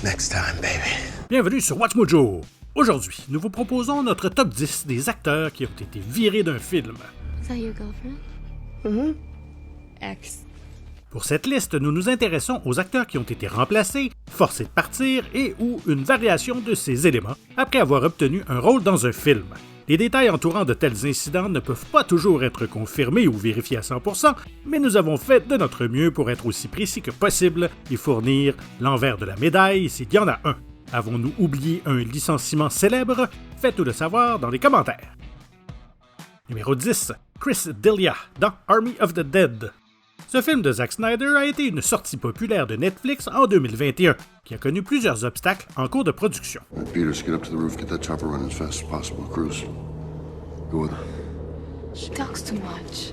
Next time, baby. Bienvenue sur Watch Mojo. Aujourd'hui, nous vous proposons notre top 10 des acteurs qui ont été virés d'un film. Is that your girlfriend? Mm-hmm. Ex. Pour cette liste, nous nous intéressons aux acteurs qui ont été remplacés, forcés de partir et ou une variation de ces éléments après avoir obtenu un rôle dans un film. Les détails entourant de tels incidents ne peuvent pas toujours être confirmés ou vérifiés à 100%, mais nous avons fait de notre mieux pour être aussi précis que possible et fournir l'envers de la médaille s'il y en a un. Avons-nous oublié un licenciement célèbre? Faites-nous le savoir dans les commentaires. Numéro 10. Chris D'Elia dans Army of the Dead. Ce film de Zack Snyder a été une sortie populaire de Netflix en 2021, qui a connu plusieurs obstacles en cours de production. Peters, get up to the roof, get that chopper running as fast as possible. Cruz, go with her. She talks too much.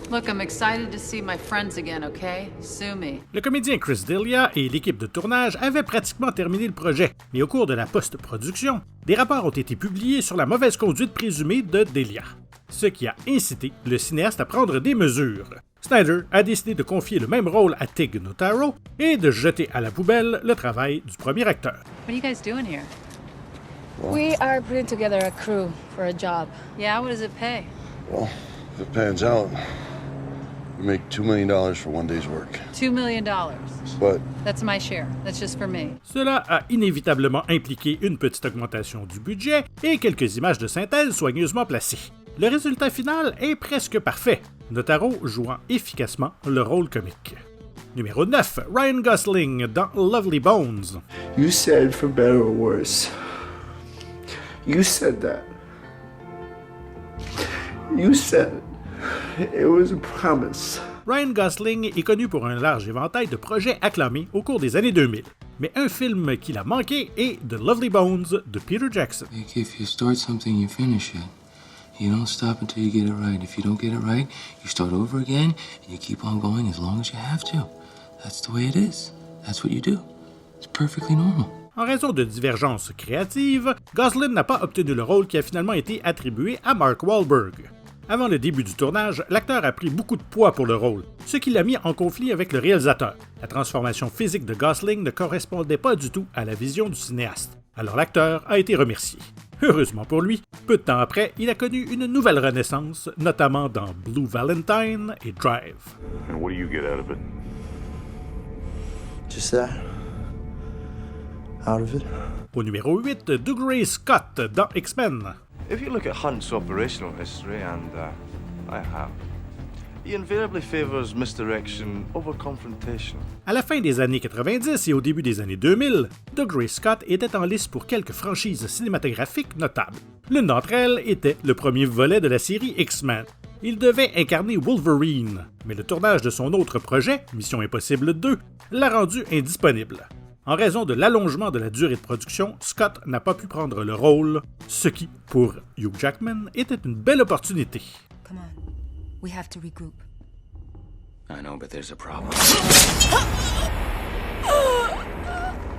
Look, I'm excited to see my friends again, okay? Sue me. Le comédien Chris D'Elia et l'équipe de tournage avaient pratiquement terminé le projet, mais au cours de la post-production, des rapports ont été publiés sur la mauvaise conduite présumée de D'Elia, ce qui a incité le cinéaste à prendre des mesures. Snyder a décidé de confier le même rôle à Tig Notaro et de jeter à la poubelle le travail du premier acteur. What are you guys doing here? We are putting together a crew for a job. Yeah, what does it pay? Well, if it pans out, we make $2 million for one day's work. $2 million. But That's my share. That's just for me. Cela a inévitablement impliqué une petite augmentation du budget et quelques images de synthèse soigneusement placées. Le résultat final est presque parfait, Notaro jouant efficacement le rôle comique. Numéro 9. Ryan Gosling dans Lovely Bones. You said for better or worse. You said that. You said it was a promise. Ryan Gosling est connu pour un large éventail de projets acclamés au cours des années 2000, mais un film qu'il a manqué est The Lovely Bones de Peter Jackson. If you start something, you finish it. You don't stop until you get it right. If you don't get it right, you start over again, and you keep on going as long as you have to. That's the way it is. That's what you do. It's perfectly normal. En raison de divergences créatives, Gosling n'a pas obtenu le rôle qui a finalement été attribué à Mark Wahlberg. Avant le début du tournage, l'acteur a pris beaucoup de poids pour le rôle, ce qui l'a mis en conflit avec le réalisateur. La transformation physique de Gosling ne correspondait pas du tout à la vision du cinéaste. Alors l'acteur a été remercié. Heureusement pour lui, peu de temps après, il a connu une nouvelle renaissance, notamment dans Blue Valentine et Drive. And what do you get out of it? Just that. Out of it. Au numéro 8, Dougray Scott dans X-Men. If you look at Hunt's operational history, and I have, he invariably favors misdirection over confrontation. À la fin des années 90 et au début des années 2000, Dougray Scott était en lice pour quelques franchises cinématographiques notables. L'une d'entre elles était le premier volet de la série X-Men. Il devait incarner Wolverine, mais le tournage de son autre projet, Mission Impossible 2, l'a rendu indisponible. En raison de l'allongement de la durée de production, Scott n'a pas pu prendre le rôle, ce qui, pour Hugh Jackman, était une belle opportunité. Come on. We have to regroup. I know, but there's a problem.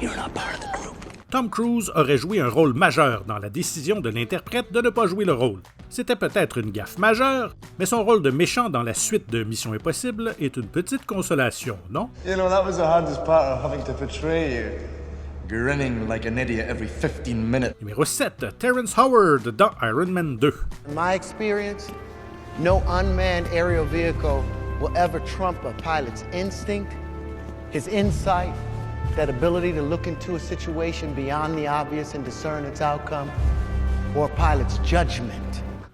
You're not part of the group. Tom Cruise aurait joué un rôle majeur dans la décision de l'interprète de ne pas jouer le rôle. C'était peut-être une gaffe majeure, mais son rôle de méchant dans la suite de Mission Impossible est une petite consolation, non? You know, that was the hardest part of having to portray you. Grinning like an idiot every 15 minutes. Numéro 7. Terrence Howard dans Iron Man 2. In my experience, no unmanned aerial vehicle will ever trump a pilot's instinct, his insight, that ability to look into a situation beyond the obvious and discern its outcome, or a pilot's judgment.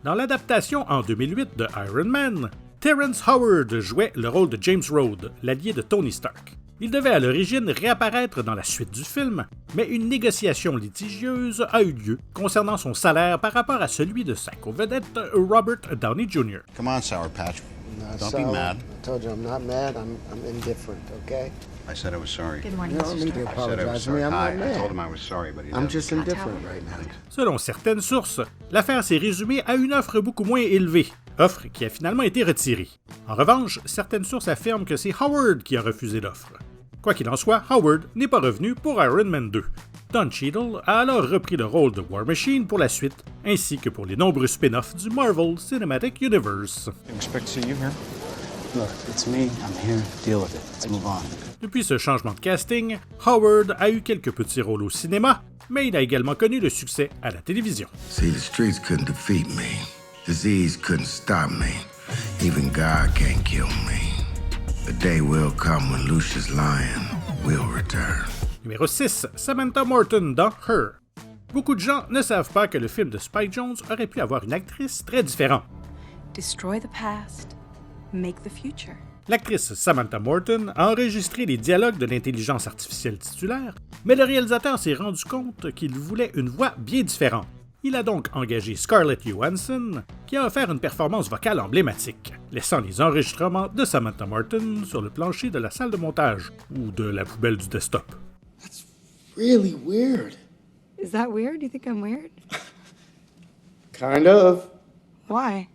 Dans l'adaptation en 2008 de Iron Man, Terrence Howard jouait le rôle de James Rhodes, l'allié de Tony Stark. Il devait à l'origine réapparaître dans la suite du film, mais une négociation litigieuse a eu lieu concernant son salaire par rapport à celui de sa co-vedette Robert Downey Jr. come on, Sour Patch. Don't be mad. I told you I'm not mad. I'm indifferent. Okay. I said I was sorry. Good morning, You don't Mr. need to Stark. I said I was apologize to me. sorry. I'm Hi, not I told mad. him I was sorry, but he I'm didn't. just indifferent right now. Selon certaines sources, l'affaire s'est résumée à une offre beaucoup moins élevée, offre qui a finalement été retirée. En revanche, certaines sources affirment que c'est Howard qui a refusé l'offre. Quoi qu'il en soit, Howard n'est pas revenu pour Iron Man 2. Don Cheadle a alors repris le rôle de War Machine pour la suite, ainsi que pour les nombreux spin-offs du Marvel Cinematic Universe. Didn't expect to see you here. Look, it's me. I'm here. Deal with it. Let's move on. Depuis ce changement de casting, Howard a eu quelques petits rôles au cinéma, mais il a également connu le succès à la télévision. See, the streets couldn't defeat me. Disease couldn't stop me. Even God can't kill me. The day will come when Lucius Lyon will return. Numéro 6, Samantha Morton dans Her. Beaucoup de gens ne savent pas que le film de Spike Jonze aurait pu avoir une actrice très différente. Destroy the past, make the future. L'actrice Samantha Morton a enregistré les dialogues de l'intelligence artificielle titulaire, mais le réalisateur s'est rendu compte qu'il voulait une voix bien différente. Il a donc engagé Scarlett Johansson, qui a offert une performance vocale emblématique, laissant les enregistrements de Samantha Morton sur le plancher de la salle de montage ou de la poubelle du desktop. That's really weird. Is that weird? You think I'm weird? Kind of. Why?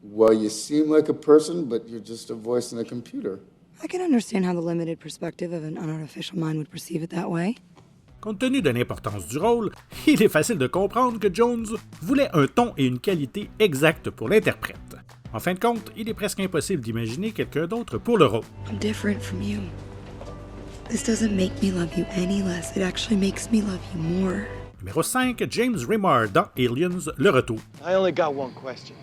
Well, you seem like a person, but you're just a voice in a computer. I can understand how the limited perspective of an unartificial mind would perceive it that way. Compte tenu de l'importance du rôle, il est facile de comprendre que Jones voulait un ton et une qualité exacts pour l'interprète. En fin de compte, il est presque impossible d'imaginer quelqu'un d'autre pour le rôle. I'm different from you. This doesn't make me love you any less. It actually makes me love you more. Numéro 5, James Remar dans Aliens, Le Retour. I only got one question.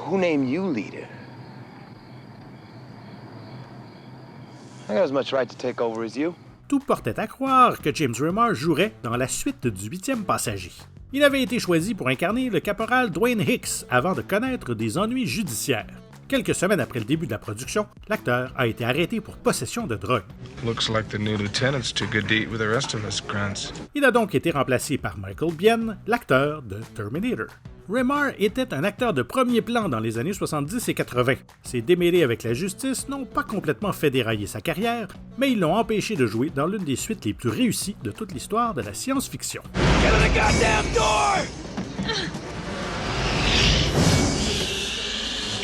Who named you leader? I got as much right to take over as you. Tout portait à croire que James Remar jouerait dans la suite du 8e passager. Il avait été choisi pour incarner le caporal Dwayne Hicks avant de connaître des ennuis judiciaires. Quelques semaines après le début de la production, l'acteur a été arrêté pour possession de drogue. Looks like the new lieutenant's too good to eat with the rest of us, Grants. Il a donc été remplacé par Michael Biehn, l'acteur de Terminator. Remar était un acteur de premier plan dans les années 70 et 80. Ses démêlés avec la justice n'ont pas complètement fait dérailler sa carrière, mais ils l'ont empêché de jouer dans l'une des suites les plus réussies de toute l'histoire de la science-fiction. Get in the goddamn door!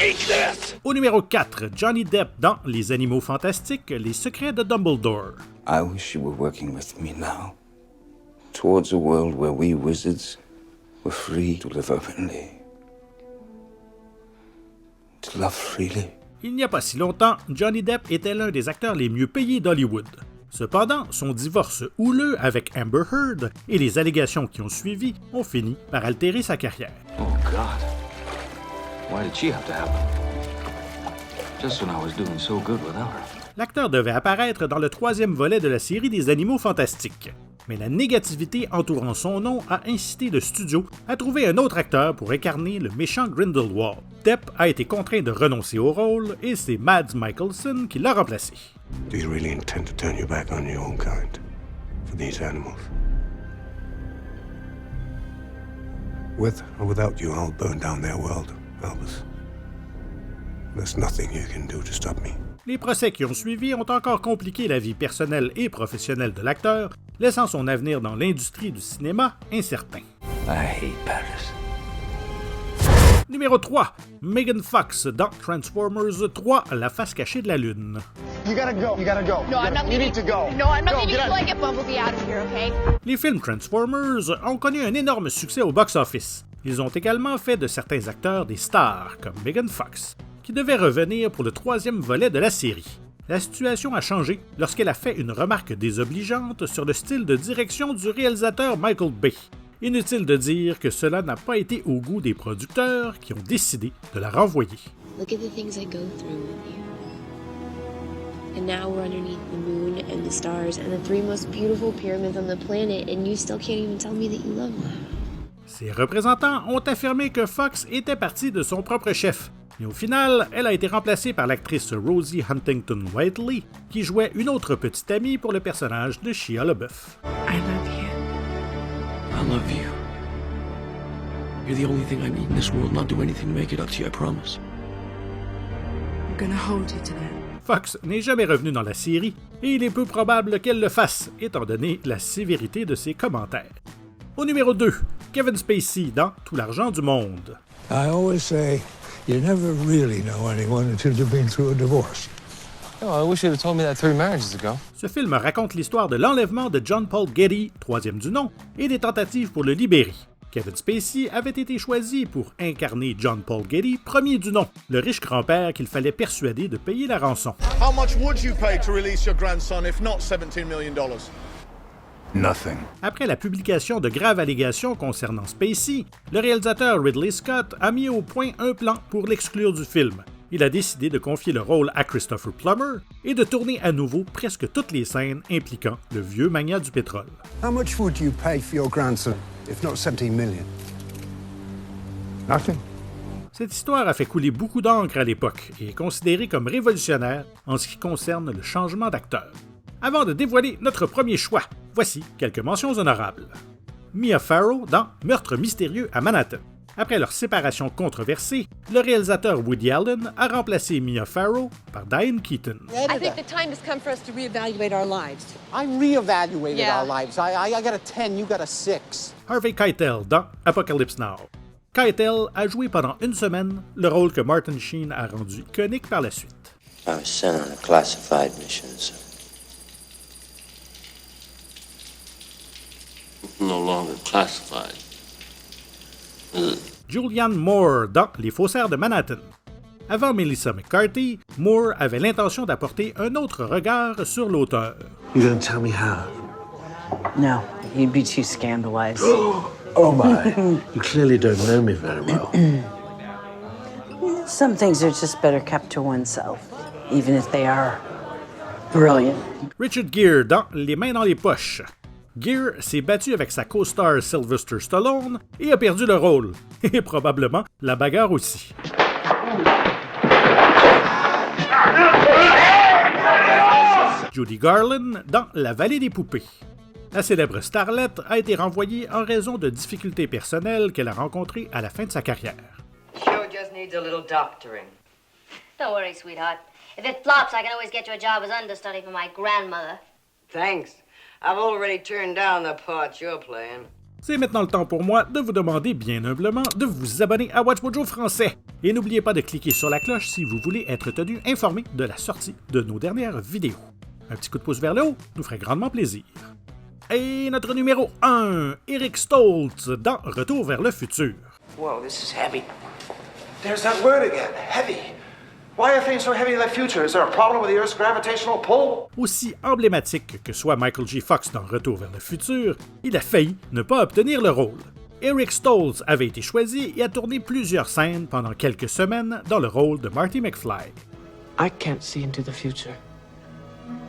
Eat this! Au numéro 4, Johnny Depp dans Les Animaux Fantastiques, Les Secrets de Dumbledore. I wish you were working with me now, towards a world where we wizards were free to live openly, to love freely. Il n'y a pas si longtemps, Johnny Depp était l'un des acteurs les mieux payés d'Hollywood. Cependant, son divorce houleux avec Amber Heard et les allégations qui ont suivi ont fini par altérer sa carrière. Oh God. Why did she have to happen? Just when I was doing so good without her. L'acteur devait apparaître dans le 3e volet de la série des Animaux Fantastiques. Mais la négativité entourant son nom a incité le studio à trouver un autre acteur pour incarner le méchant Grindelwald. Depp a été contraint de renoncer au rôle et c'est Mads Mikkelsen qui l'a remplacé. Do you really intend to turn your back on your own kind for these animals? With or without you, I'll burn down their world, Albus. There's nothing you can do to stop me. Les procès qui ont suivi ont encore compliqué la vie personnelle et professionnelle de l'acteur, laissant son avenir dans l'industrie du cinéma incertain. I hate Paris. Numéro 3, Megan Fox dans Transformers 3, La face cachée de la Lune. You gotta go. You gotta go. No, I'm not leaving. You need to go. No, I'm not Go, leaving get until out. I get Bumblebee out of here, okay? Les films Transformers ont connu un énorme succès au box-office. Ils ont également fait de certains acteurs des stars, comme Megan Fox, qui devait revenir pour le 3e volet de la série. La situation a changé lorsqu'elle a fait une remarque désobligeante sur le style de direction du réalisateur Michael Bay. Inutile de dire que cela n'a pas été au goût des producteurs qui ont décidé de la renvoyer. Look at the things I go through with you. And now we're underneath the moon and the stars and the 3 most beautiful pyramids on the planet, and you still can't even tell me that you love me. Ses représentants ont affirmé que Fox était partie de son propre chef, mais au final, elle a été remplacée par l'actrice Rosie Huntington-Whiteley, qui jouait une autre petite amie pour le personnage de Shia LaBeouf. I love you. I love you. You're the only thing I need in this world, and I'll do anything to make it up to you, I promise. I'm gonna hold you to that. Fox n'est jamais revenue dans la série, et il est peu probable qu'elle le fasse, étant donné la sévérité de ses commentaires. Au numéro 2, Kevin Spacey dans Tout l'argent du monde. I always say, you never really know anyone until you've been through a divorce. Oh, I wish you'd have told me that 3 marriages ago. Ce film raconte l'histoire de l'enlèvement de John Paul Getty, 3e du nom, et des tentatives pour le libérer. Kevin Spacey avait été choisi pour incarner John Paul Getty, premier du nom, le riche grand-père qu'il fallait persuader de payer la rançon. How much would you pay to release your grandson if not $17 million? Nothing. Après la publication de graves allégations concernant Spacey, le réalisateur Ridley Scott a mis au point un plan pour l'exclure du film. Il a décidé de confier le rôle à Christopher Plummer et de tourner à nouveau presque toutes les scènes impliquant le vieux magnat du pétrole. How much would you pay for your grandson, if not 17 million? Nothing. Cette histoire a fait couler beaucoup d'encre à l'époque et est considérée comme révolutionnaire en ce qui concerne le changement d'acteur. Avant de dévoiler notre premier choix, voici quelques mentions honorables. Mia Farrow dans Meurtre mystérieux à Manhattan. Après leur séparation controversée, le réalisateur Woody Allen a remplacé Mia Farrow par Diane Keaton. I think the time has come for us to reevaluate our lives. I reevaluated our lives. I got a 10, you got a 6. Harvey Keitel dans Apocalypse Now. Keitel a joué pendant une semaine le rôle que Martin Sheen a rendu iconique par la suite. I was sent on a classified mission, sir. No longer classified. Julianne Moore dans Les faussaires de Manhattan. Avant Melissa McCarthy, Moore avait l'intention d'apporter un autre regard sur l'auteur. You gonna tell me how? No, you'd be too scandalized. Oh my! You clearly don't know me very well. Some things are just better kept to oneself, even if they are brilliant. Richard Gere dans Les mains dans les poches. Gere s'est battu avec sa co-star Sylvester Stallone et a perdu le rôle, et probablement la bagarre aussi. Judy Garland dans La vallée des poupées. La célèbre starlette a été renvoyée en raison de difficultés personnelles qu'elle a rencontrées à la fin de sa carrière. Show just needs a little doctoring. Don't worry, sweetheart. If it flops, I can always get you a job as understudy for my grandmother. Thanks. I've already turned down the part you're playing. C'est maintenant le temps pour moi de vous demander bien humblement de vous abonner à Watch Mojo français. Et n'oubliez pas de cliquer sur la cloche si vous voulez être tenu informé de la sortie de nos dernières vidéos. Un petit coup de pouce vers le haut nous ferait grandement plaisir. Et notre numéro 1, Eric Stoltz dans Retour vers le futur. Whoa, this is heavy. There's that word again, heavy. Why are things so heavy in the future? Is there a problem with the Earth's gravitational pull? Aussi emblématique que soit Michael J. Fox dans Retour vers le futur, il a failli ne pas obtenir le rôle. Eric Stoltz avait été choisi et a tourné plusieurs scènes pendant quelques semaines dans le rôle de Marty McFly. I can't see into the future,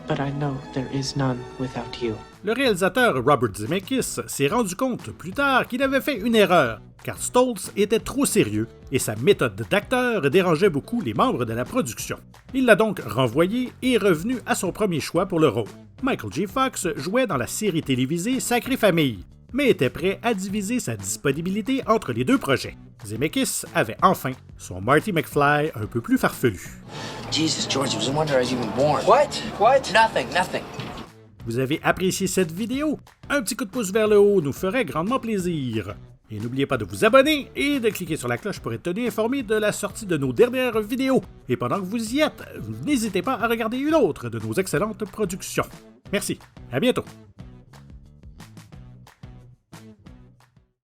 but I know there is none without you. Le réalisateur Robert Zemeckis s'est rendu compte plus tard qu'il avait fait une erreur, car Stoltz était trop sérieux et sa méthode d'acteur dérangeait beaucoup les membres de la production. Il l'a donc renvoyé et est revenu à son premier choix pour le rôle. Michael J. Fox jouait dans la série télévisée Sacrée Famille, mais était prêt à diviser sa disponibilité entre les deux projets. Zemeckis avait enfin son Marty McFly un peu plus farfelu. Jesus, George, it was a wonder I was even born. What? Nothing. Vous avez apprécié cette vidéo? Un petit coup de pouce vers le haut nous ferait grandement plaisir. Et n'oubliez pas de vous abonner et de cliquer sur la cloche pour être tenu informé de la sortie de nos dernières vidéos. Et pendant que vous y êtes, n'hésitez pas à regarder une autre de nos excellentes productions. Merci, à bientôt!